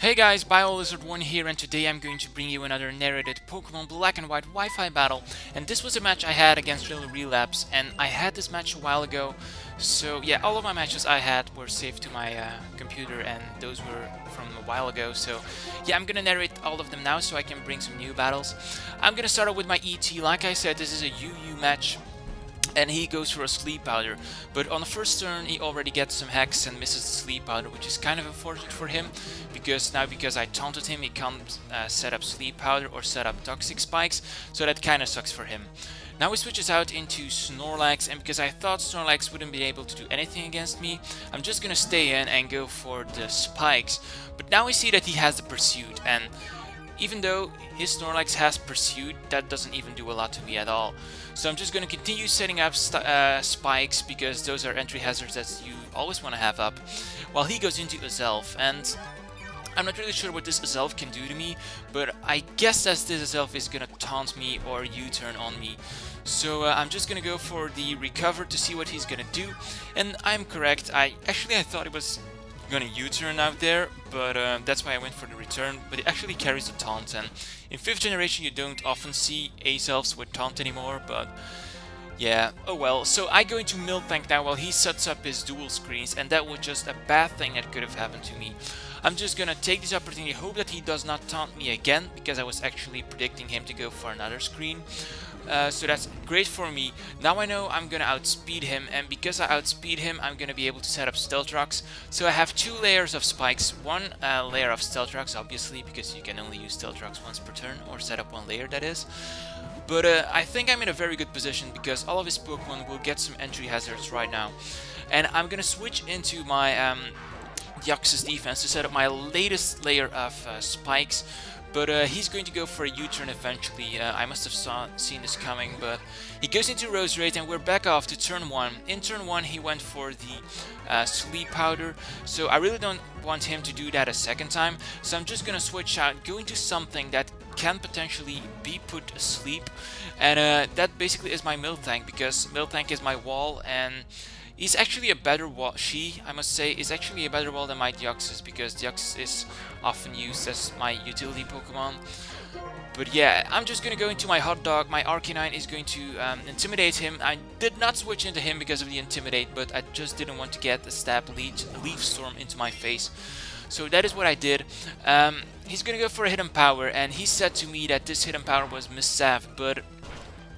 Hey guys, Biolizard1 here, and today I'm going to bring you another narrated Pokemon Black and White Wi-Fi battle. And this was a match I had against LittleRelapse, and I had this match a while ago. So yeah, all of my matches I had were saved to my computer, and those were from a while ago. So yeah, I'm gonna narrate all of them now so I can bring some new battles. I'm gonna start out with my ET. Like I said, this is a UU match, and he goes for a sleep powder, but on the first turn he already gets some hex and misses the sleep powder, which is kind of unfortunate for him, because I taunted him, he can't set up sleep powder or set up toxic spikes, so that kind of sucks for him. Now he switches out into Snorlax, and because I thought Snorlax wouldn't be able to do anything against me, I'm just gonna stay in and go for the spikes. But now we see that he has the Pursuit, and even though his Snorlax has Pursuit, that doesn't even do a lot to me at all. So I'm just going to continue setting up spikes, because those are entry hazards that you always want to have up, while he goes into Azelf. And I'm not really sure what this Azelf can do to me, but I guess that this Azelf is going to taunt me or U-turn on me. So I'm just going to go for the recover to see what he's going to do. And I'm correct, I thought it was gonna U-turn out there, but that's why I went for the return. But it actually carries a taunt, and in 5th generation you don't often see Azelfs with taunt anymore, but yeah, oh well. So I go into Miltank now while he sets up his dual screens, and that was just a bad thing that could have happened to me. I'm just gonna take this opportunity, hope that he does not taunt me again, because I was actually predicting him to go for another screen. So that's great for me. Now I know I'm gonna outspeed him, and because I outspeed him, I'm gonna be able to set up Stealth Rocks. So I have 2 layers of spikes, 1 layer of Stealth Rocks, obviously, because you can only use Stealth Rocks once per turn, or set up 1 layer, that is. But I think I'm in a very good position, because all of his Pokemon will get some entry hazards right now. And I'm gonna switch into my Deoxys defense to set up my latest layer of spikes. But he's going to go for a U-turn eventually. I must have seen this coming, but he goes into Roserade, and we're back off to turn 1. In turn 1 he went for the sleep powder, so I really don't want him to do that a second time. So I'm just gonna switch out, go into something that can potentially be put asleep, and that basically is my Miltank, because Miltank is my wall, and he's actually a better wall. I must say, is actually a better wall than my Deoxys, because Deoxys is often used as my utility Pokemon. But yeah, I'm just gonna go into my Hot Dog. My Arcanine is going to intimidate him. I did not switch into him because of the intimidate, but I just didn't want to get the stab leaf storm into my face. So that is what I did. He's gonna go for a Hidden Power, and he said to me that this Hidden Power was Miss Sav, but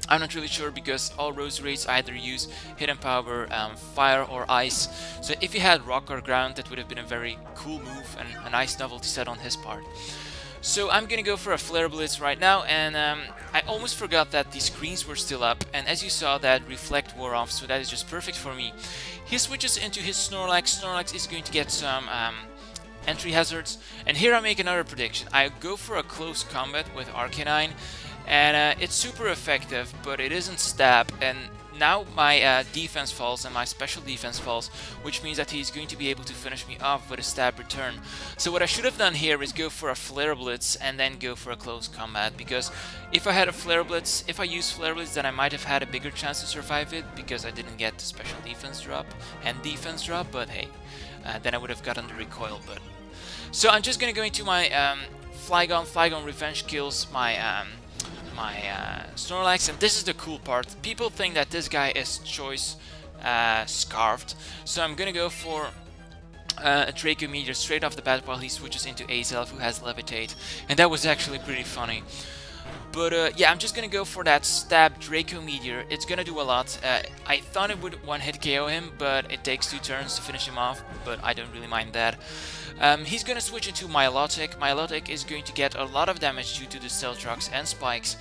I'm not really sure, because all Roserades either use Hidden Power, Fire or Ice. So if he had Rock or Ground, that would have been a very cool move and a nice novelty set on his part. So I'm gonna go for a Flare Blitz right now, and I almost forgot that the screens were still up, and as you saw, that Reflect wore off, so that is just perfect for me. He switches into his Snorlax. Snorlax is going to get some entry hazards, and here I make another prediction. I go for a close combat with Arcanine, and it's super effective, but it isn't stab, and now my defense falls and my special defense falls, which means that he's going to be able to finish me off with a stab return. So what I should have done here is go for a Flare Blitz and then go for a close combat, because if I had a Flare Blitz, if I used Flare Blitz, then I might have had a bigger chance to survive it, because I didn't get the special defense drop and defense drop, but hey, then I would have gotten the recoil. But so I'm just gonna go into my Flygon. Flygon Revenge kills my Snorlax, and this is the cool part. People think that this guy is choice scarfed, so I'm gonna go for a Draco Meteor straight off the bat while he switches into Azelf, who has Levitate, and that was actually pretty funny. But yeah, I'm just gonna go for that stab Draco Meteor. It's gonna do a lot. I thought it would one-hit KO him, but it takes 2 turns to finish him off, but I don't really mind that. He's gonna switch into Milotic. Milotic is going to get a lot of damage due to the Stealth Rocks and Spikes.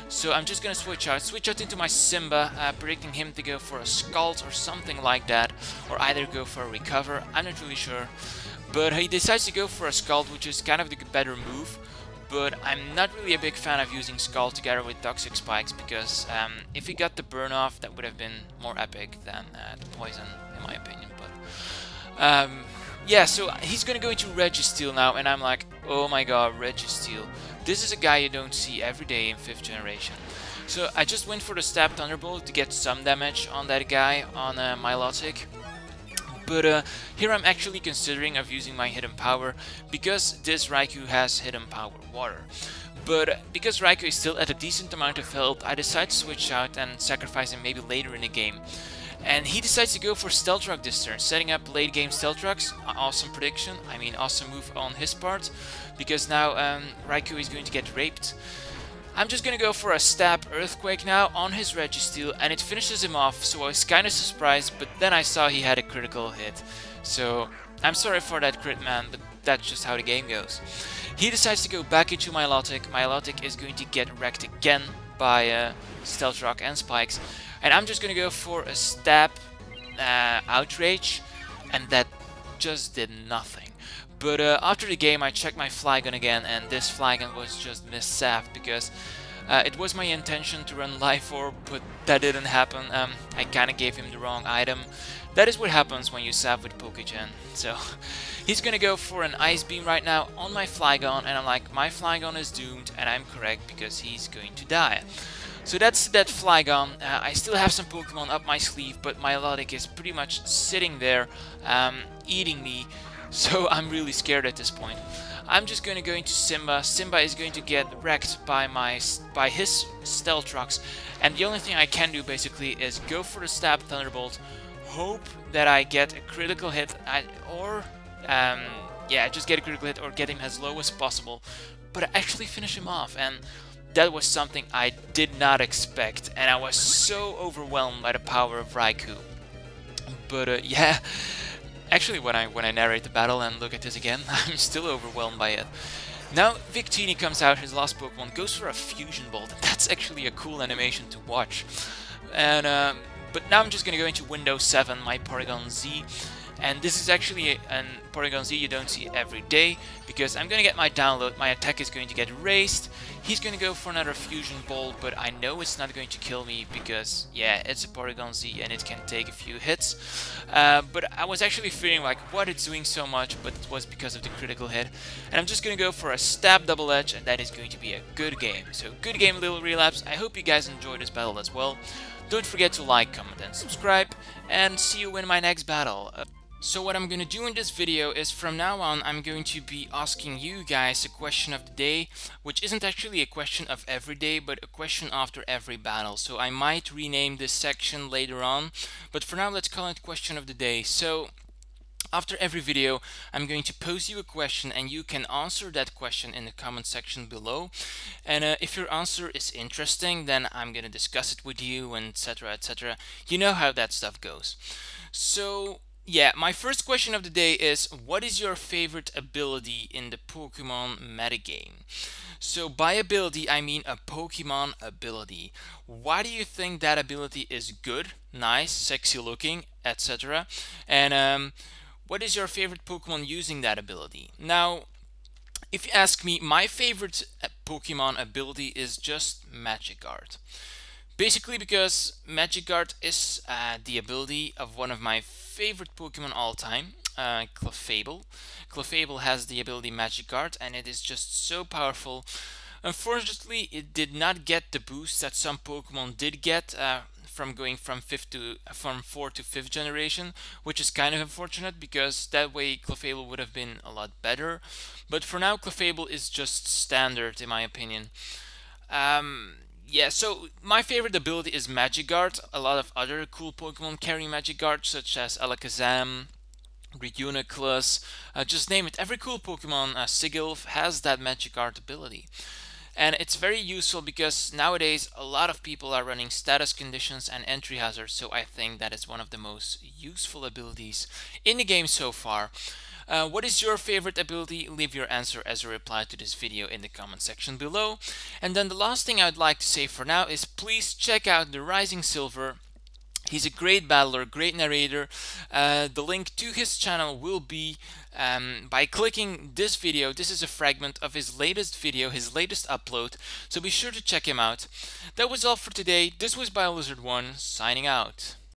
So I'm just gonna switch out into my Simba, predicting him to go for a Scald or something like that, or either go for a Recover. I'm not really sure. But he decides to go for a Scald, which is kind of the better move. But I'm not really a big fan of using Scald together with Toxic Spikes, because if he got the burn off, that would have been more epic than the poison, in my opinion. But yeah, so he's gonna go into Registeel now, and I'm like, oh my god, Registeel. This is a guy you don't see every day in 5th generation. So I just went for the Stab Thunderbolt to get some damage on that guy, on Milotic. But here I'm actually considering of using my hidden power because this Raikou has hidden power water. But because Raikou is still at a decent amount of health, I decide to switch out and sacrifice him maybe later in the game. And he decides to go for Stealth Rock this turn, setting up late game Stealth Rocks. Awesome prediction, I mean awesome move on his part, because now Raikou is going to get raped. I'm just gonna go for a stab Earthquake now on his Registeel, and it finishes him off, so I was kinda surprised, but then I saw he had a critical hit. So I'm sorry for that crit, man, but that's just how the game goes. He decides to go back into Milotic. Milotic is going to get wrecked again by Stealth Rock and Spikes. And I'm just going to go for a stab Outrage, and that just did nothing. But after the game I checked my Flygon again, and this Flygon was just missapped because it was my intention to run Life Orb, but that didn't happen. I kinda gave him the wrong item. That is what happens when you sap with Pokegen. So he's gonna go for an Ice Beam right now on my Flygon, and I'm like, my Flygon is doomed, and I'm correct because he's going to die. So that's that Flygon. I still have some Pokemon up my sleeve, but Milotic is pretty much sitting there eating me. So I'm really scared at this point. I'm just going to go into Simba. Simba is going to get wrecked by his Stealth Rocks, and the only thing I can do basically is go for the stab Thunderbolt, hope that I get a critical hit, yeah, just get a critical hit or get him as low as possible, but I actually finish him off, and that was something I did not expect, and I was so overwhelmed by the power of Raikou. But yeah. Actually, when I narrate the battle and look at this again, I'm still overwhelmed by it. Now Victini comes out, his last Pokemon, goes for a Fusion Bolt. That's actually a cool animation to watch. And but now I'm just gonna go into Windows 7, my Porygon Z. And this is actually a Porygon Z you don't see every day, because I'm gonna get my download, my attack is going to get raised. He's gonna go for another Fusion Bolt, but I know it's not going to kill me because, yeah, it's a Porygon Z and it can take a few hits. But I was actually feeling like, what, it's doing so much, but it was because of the critical hit. And I'm just gonna go for a stab Double Edge, and that is going to be a good game. So good game, LittleRelapse. I hope you guys enjoyed this battle as well. Don't forget to like, comment and subscribe, and see you in my next battle. So what I'm going to do in this video is, from now on, I'm going to be asking you guys a question of the day, which isn't actually a question of every day, but a question after every battle. So I might rename this section later on, but for now let's call it question of the day. So after every video, I'm going to pose you a question, and you can answer that question in the comment section below. And if your answer is interesting, then I'm going to discuss it with you, and etc, etc. You know how that stuff goes. So yeah, my first question of the day is, what is your favorite ability in the Pokemon metagame? So by ability, I mean a Pokemon ability. Why do you think that ability is good, nice, sexy looking, etc? And what is your favorite Pokemon using that ability? Now, if you ask me, my favorite Pokemon ability is just Magikarp. Basically because Magikarp is the ability of one of my favorite Pokemon all time, Clefable. Clefable has the ability Magikarp, and it is just so powerful. Unfortunately, it did not get the boost that some Pokemon did get from going from 4th to 5th generation, which is kind of unfortunate because that way Clefable would have been a lot better. But for now, Clefable is just standard in my opinion. Yeah, so my favorite ability is Magikarp. A lot of other cool Pokemon carry Magikarp, such as Alakazam, Reuniclus, just name it. Every cool Pokemon, Sigilf, has that Magikarp ability. And it's very useful because nowadays a lot of people are running status conditions and entry hazards, so I think that is one of the most useful abilities in the game so far. What is your favorite ability? Leave your answer as a reply to this video in the comment section below. And then the last thing I'd like to say for now is, please check out the Rising Silver. He's a great battler, great narrator. The link to his channel will be by clicking this video. This is a fragment of his latest video, his latest upload, so be sure to check him out. That was all for today. This was Biolizard1 signing out.